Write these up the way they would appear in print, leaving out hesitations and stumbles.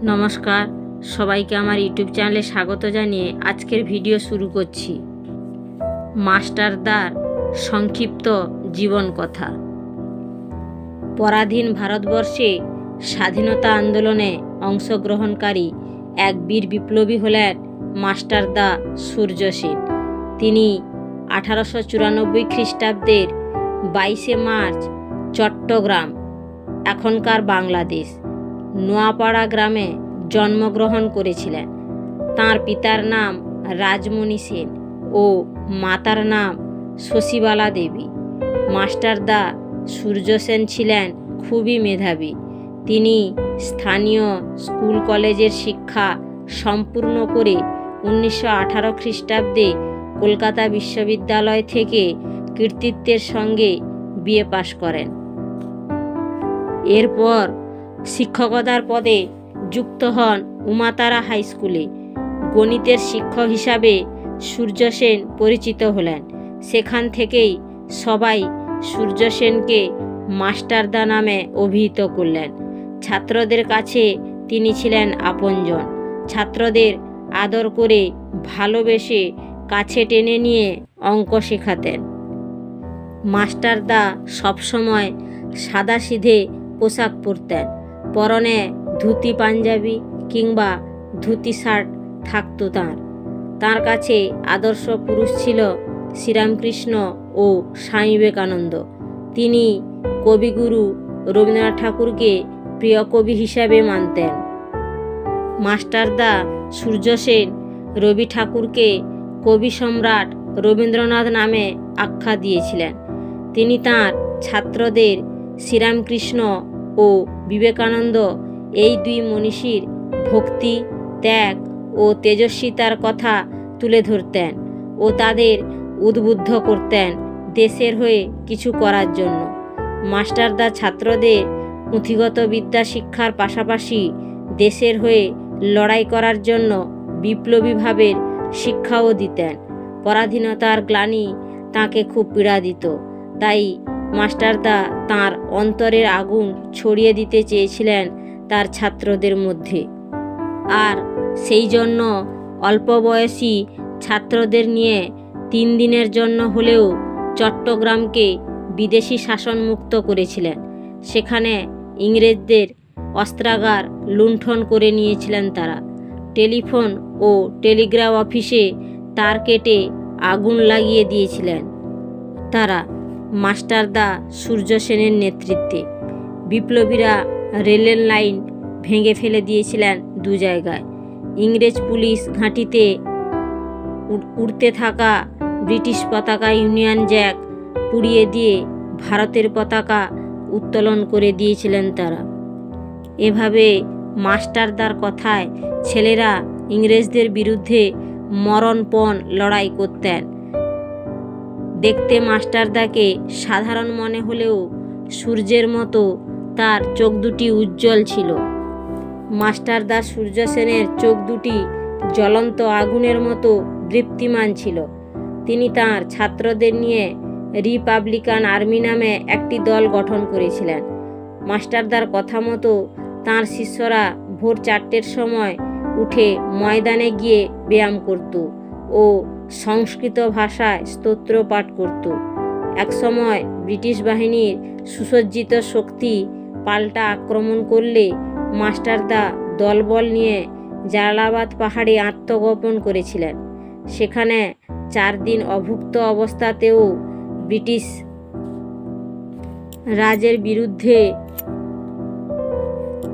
নমস্কার, সবাইকে আমার ইউটিউব চ্যানেলে স্বাগত জানিয়ে আজকের ভিডিও শুরু করছি। মাস্টারদার সংক্ষিপ্ত জীবন কথা। পরাধীন ভারতবর্ষে স্বাধীনতা আন্দোলনে অংশগ্রহণকারী এক বীর বিপ্লবী হলেন মাস্টারদা সূর্য সেন। তিনি 1894 খ্রিস্টাব্দের 22শে মার্চ চট্টগ্রাম, এখনকার বাংলাদেশ, নোয়াপাড়া গ্রামে জন্মগ্রহণ করেছিলেন। তাঁর পিতার নাম রাজমণি সেন ও মাতার নাম শশীবালা দেবী। মাস্টারদা সূর্য সেন ছিলেন খুবই মেধাবী। তিনি স্থানীয় স্কুল কলেজের শিক্ষা সম্পূর্ণ করে 1918 খ্রিস্টাব্দে কলকাতা বিশ্ববিদ্যালয় থেকে কৃতিত্বের সঙ্গে বিএ পাশ করেন। এরপর শিক্ষকতার পদে যুক্ত হন উমাতারা হাই স্কুলে। গণিতের শিক্ষক হিসাবে সূর্য সেন পরিচিত হলেন। সেখান থেকেই সবাই সূর্য সেনকে মাস্টারদা নামে অভিহিত করলেন। ছাত্রদের কাছে তিনি ছিলেন আপনজন। ছাত্রদের আদর করে ভালোবেসে কাছে টেনে নিয়ে অঙ্ক শেখাতেন। মাস্টারদা সবসময় সাদাসিধে পোশাক পরতেন। পরনে ধুতি পাঞ্জাবি কিংবা ধুতি শার্ট থাকতো তাঁর কাছে আদর্শ পুরুষ ছিল শ্রীরামকৃষ্ণ ও স্বামী বিবেকানন্দ। তিনি কবিগুরু রবীন্দ্রনাথ ঠাকুরকে প্রিয় কবি হিসাবে মানতেন। মাস্টারদা সূর্য সেন রবি ঠাকুরকে কবি সম্রাট রবীন্দ্রনাথ নামে আখ্যা দিয়েছিলেন। তিনি তাঁর ছাত্রদের শ্রীরামকৃষ্ণ ও বিবেকানন্দ এই দুই মনীষীর ভক্তি, ত্যাগ ও তেজস্বিতার কথা তুলে ধরতেন ও তাদের উদ্বুদ্ধ করতেন দেশের হয়ে কিছু করার জন্য। মাস্টারদা ছাত্রদের পুঁথিগত বিদ্যা শিক্ষার পাশাপাশি দেশের হয়ে লড়াই করার জন্য বিপ্লবী ভাবের শিক্ষাও দিতেন। পরাধীনতার গ্লানি তাঁকে খুব পীড়া দিত, তাই মাস্টারদা তাঁর অন্তরের আগুন ছড়িয়ে দিতে চেয়েছিলেন তার ছাত্রদের মধ্যে। আর সেই জন্য অল্প বয়সী ছাত্রদের নিয়ে 3 দিনের জন্য হলেও চট্টগ্রামকে বিদেশি শাসনমুক্ত করেছিলেন। সেখানে ইংরেজদের অস্ত্রাগার লুণ্ঠন করে নিয়েছিলেন তারা। টেলিফোন ও টেলিগ্রাফ অফিসে তার কেটে আগুন লাগিয়ে দিয়েছিলেন তারা। মাস্টারদা সূর্য সেনের নেতৃত্বে বিপ্লবীরা রেলের লাইন ভেঙে ফেলে দিয়েছিলেন 2 জায়গায়। ইংরেজ পুলিশ ঘাঁটিতে উড়তে থাকা ব্রিটিশ পতাকা ইউনিয়ন জ্যাক পুড়িয়ে দিয়ে ভারতের পতাকা উত্তোলন করে দিয়েছিলেন তারা। এভাবে মাস্টারদার কথায় ছেলেরা ইংরেজদের বিরুদ্ধে মরণপণ লড়াই করতেন। দেখতে মাস্টারদাকে সাধারণ মনে হলেও সূর্যের মতো তার চোখ দুটি উজ্জ্বল ছিল। মাস্টারদা সূর্য সেনের চোখ দুটি জ্বলন্ত আগুনের মতো দীপ্তিমান ছিল। তিনি তাঁর ছাত্রদের নিয়ে রিপাবলিকান আর্মি নামে একটি দল গঠন করেছিলেন। মাস্টারদার কথা মতো তাঁর শিষ্যরা ভোর 4টের সময় উঠে ময়দানে গিয়ে ব্যায়াম করত ও সংস্কৃত ভাষায় স্তোত্র পাঠ করত। একসময় ব্রিটিশ বাহিনীর সুসজ্জিত শক্তি পাল্টা আক্রমণ করলে মাস্টারদা দলবল নিয়ে জালালাবাদ পাহাড়ে আত্মগোপন করেছিলেন। সেখানে 4 দিন অভুক্ত অবস্থাতেও ব্রিটিশ রাজের বিরুদ্ধে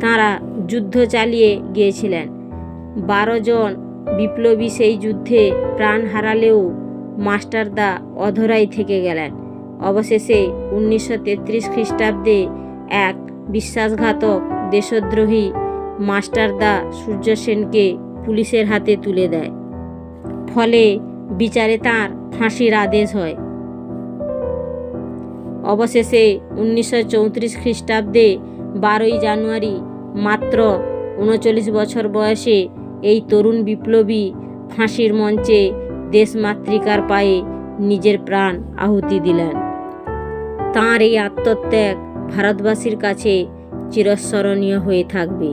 তাঁরা যুদ্ধ চালিয়ে গিয়েছিলেন। 12 জন বিপ্লবী সেই যুদ্ধে প্রাণ হারালেও মাস্টারদা অধরাই থেকে গেলেন। অবশেষে 1933 খ্রিস্টাব্দে এক বিশ্বাসঘাতক দেশদ্রোহী মাস্টারদা সূর্য সেনকে পুলিশের হাতে তুলে দেয়। ফলে বিচারে তাঁর ফাঁসির আদেশ হয়। অবশেষে 1934 খ্রিস্টাব্দে 12ই জানুয়ারি মাত্র 39 বছর বয়সে এই তরুণ বিপ্লবী ফাঁসির মঞ্চে দেশমাতৃকার পায়ে নিজের প্রাণ আহুতি দিলেন। তাঁর এই আত্মত্যাগ ভারতবাসীর কাছে চিরস্মরণীয় হয়ে থাকবে।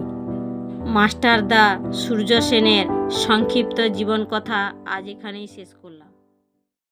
মাস্টারদা সূর্য সেনের সংক্ষিপ্ত জীবন কথা আজ এখানেই শেষ করলাম।